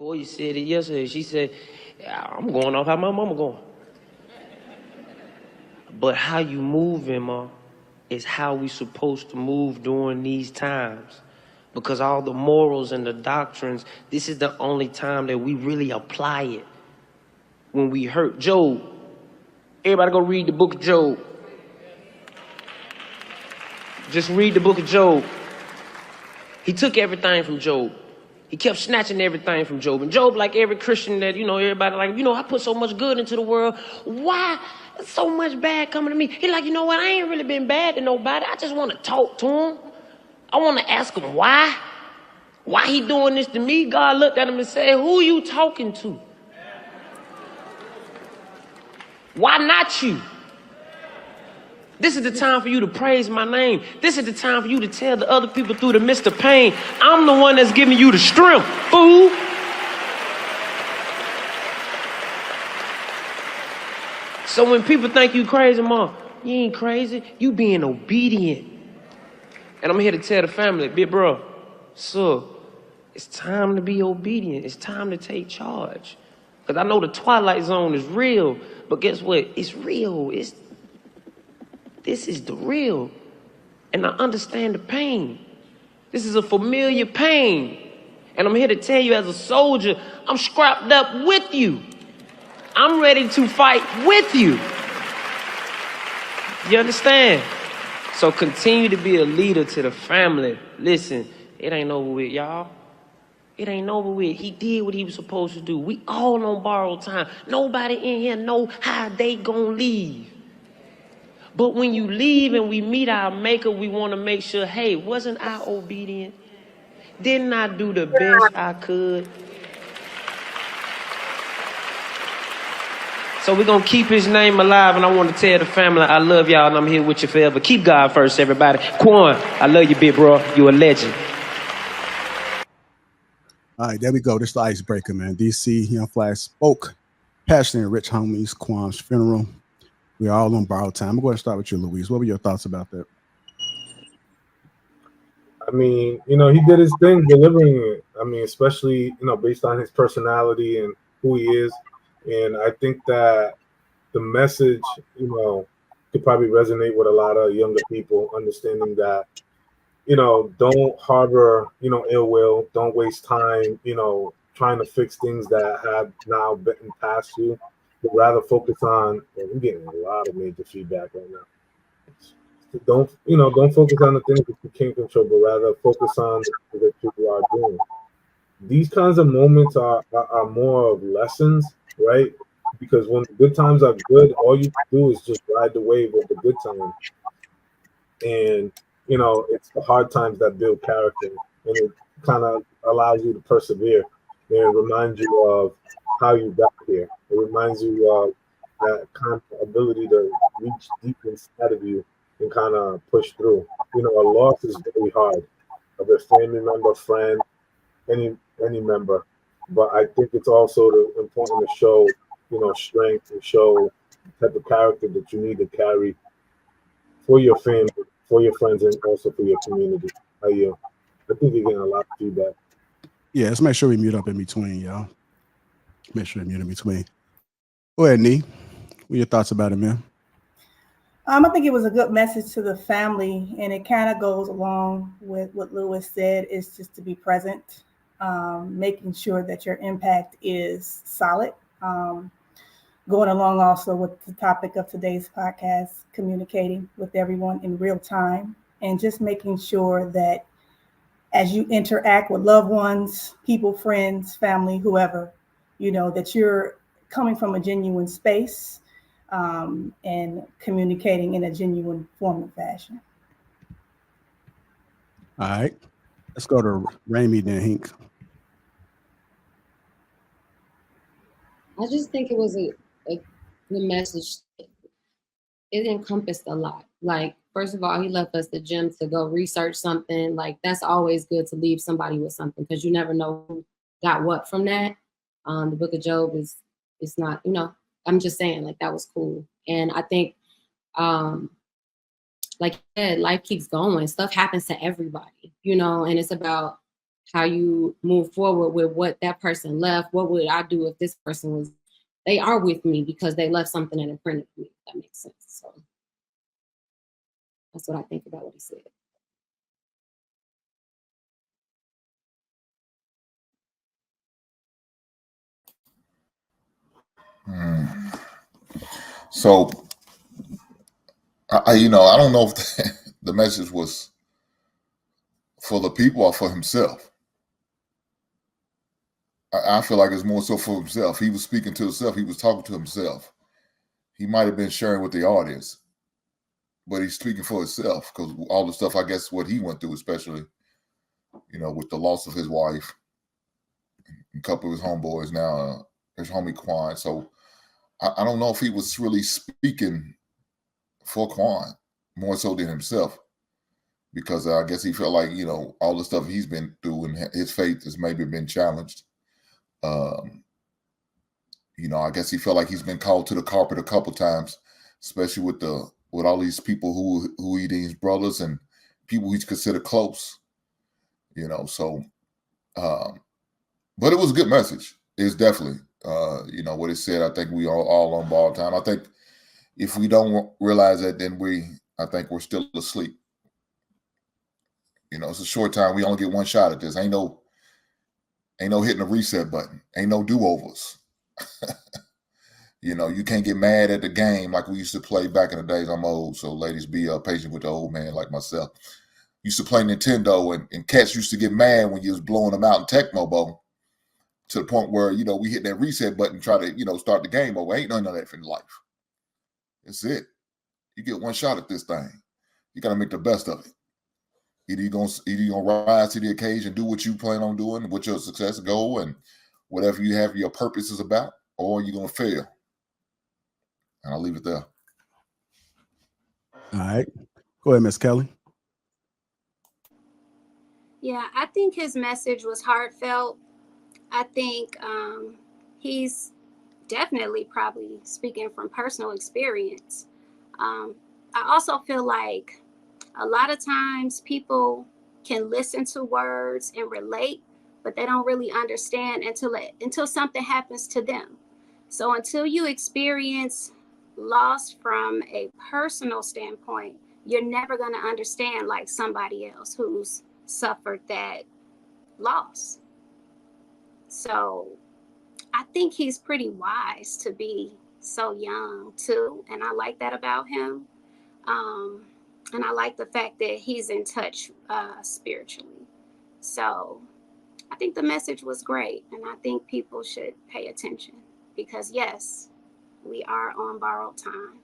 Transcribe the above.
Corey said it yesterday. She said, I'm going off how my mama going. But how you moving, Ma, is how we supposed to move during these times. Because all the morals and the doctrines, this is the only time that we really apply it. When we hurt Job, everybody go read the book of Job. Just read the book of Job. He took everything from Job. He kept snatching everything from Job. And Job, like every Christian that, everybody like, I put so much good into the world. Why so much bad coming to me? He like, you know what? I ain't really been bad to nobody. I just want to talk to him. I want to ask him why. Why he doing this to me? God looked at him and said, who you talking to? Why not you? This is the time for you to praise my name. This is the time for you to tell the other people through the midst of pain, I'm the one that's giving you the strength, fool. So when people think you crazy, Mom, you ain't crazy. You being obedient. And I'm here to tell the family, big bro, so it's time to be obedient. It's time to take charge. Because I know the twilight zone is real, but guess what? It's real. This is the real. And I understand the pain. This is a familiar pain. And I'm here to tell you as a soldier, I'm scrapped up with you. I'm ready to fight with you. You understand? So continue to be a leader to the family. Listen, it ain't over with, y'all. It ain't over with. He did what he was supposed to do. We all on borrowed time. Nobody in here know how they gonna leave. But when you leave and we meet our maker, we want to make sure, hey, wasn't I obedient? Didn't I do the best I could? So we're going to keep his name alive, and I want to tell the family, I love y'all, and I'm here with you forever. Keep God first, everybody. Quan, I love you, big bro. You a legend. All right, there we go. This is the icebreaker, man. DC, Young Flash spoke. Passionate and rich homies, Quan's funeral. We are all on borrowed time. I'm going to start with you, Louise. What were your thoughts about that? I mean, he did his thing delivering it. I mean, especially, based on his personality and who he is. And I think that the message, could probably resonate with a lot of younger people, understanding that, don't harbor, ill will. Don't waste time, trying to fix things that have now been past you. But rather focus on, I'm getting a lot of major feedback right now. Don't focus on the things that you can't control, but rather focus on the things that you are doing. These kinds of moments are more of lessons, right? Because when the good times are good, all you can do is just ride the wave of the good times. And, it's the hard times that build character, and it kind of allows you to persevere and reminds you of how you got here. It reminds you of that kind of ability to reach deep inside of you and kind of push through. A loss is very hard, of a family member, friend, any member. But I think it's also important to show, strength, and show the type of character that you need to carry for your family, for your friends, and also for your community. I think you're getting a lot of feedback. Yeah, let's make sure we mute up in between, y'all. Make sure we mute in between. Go ahead, Nee. What are your thoughts about it, man? I think it was a good message to the family, and it kind of goes along with what Lewis said, is just to be present, making sure that your impact is solid. Going along also with the topic of today's podcast, communicating with everyone in real time, and just making sure that as you interact with loved ones, people, friends, family, whoever, that you're coming from a genuine space and communicating in a genuine form of fashion. All right. Let's go to Ramey then, Hink. I just think it was a good message. It encompassed a lot. Like, first of all, he left us the gym to go research something. Like, that's always good to leave somebody with something, because you never know who got what from that. The book of Job is not, I'm just saying, like, that was cool. And I think, like you said, life keeps going. Stuff happens to everybody, and it's about how you move forward with what that person left. What would I do if this person was, they are with me because they left something that imprinted me, if that makes sense. So that's what I think about what he said. So, I don't know if the message was for the people or for himself. I feel like it's more so for himself. He was speaking to himself. He was talking to himself. He might have been sharing with the audience, but he's speaking for himself because all the stuff, I guess, what he went through, especially, with the loss of his wife, a couple of his homeboys now, his homie Quan. So I don't know if he was really speaking for Quan more so than himself, because I guess he felt like, all the stuff he's been through and his faith has maybe been challenged. I guess he felt like he's been called to the carpet a couple times, especially with all these people who he deems brothers and people he's considered close. So but it was a good message. It's definitely what it said. I think we are all on borrowed time. I think if we don't realize that, then I think we're still asleep. It's a short time. We only get one shot at this. Ain't no hitting the reset button. Ain't no do-overs. You can't get mad at the game like we used to play back in the days. I'm old, so ladies, be patient with the old man like myself. Used to play Nintendo, and cats used to get mad when you was blowing them out in Tecmo Bowl, to the point where, we hit that reset button, try to, start the game over. Ain't none of that in life. It's it. You get one shot at this thing. You got to make the best of it. Either you're gonna rise to the occasion, do what you plan on doing, what your success goal and whatever you have your purpose is about, or you're gonna fail. And I'll leave it there. All right. Go ahead, Miss Kelly. Yeah, I think his message was heartfelt. I think he's definitely probably speaking from personal experience. I also feel like a lot of times people can listen to words and relate, but they don't really understand until something happens to them. So until you experience loss from a personal standpoint, you're never going to understand like somebody else who's suffered that loss. So I think he's pretty wise to be so young too, and I like that about him. And I like the fact that he's in touch spiritually. So I think the message was great, and I think people should pay attention because yes, we are on borrowed time.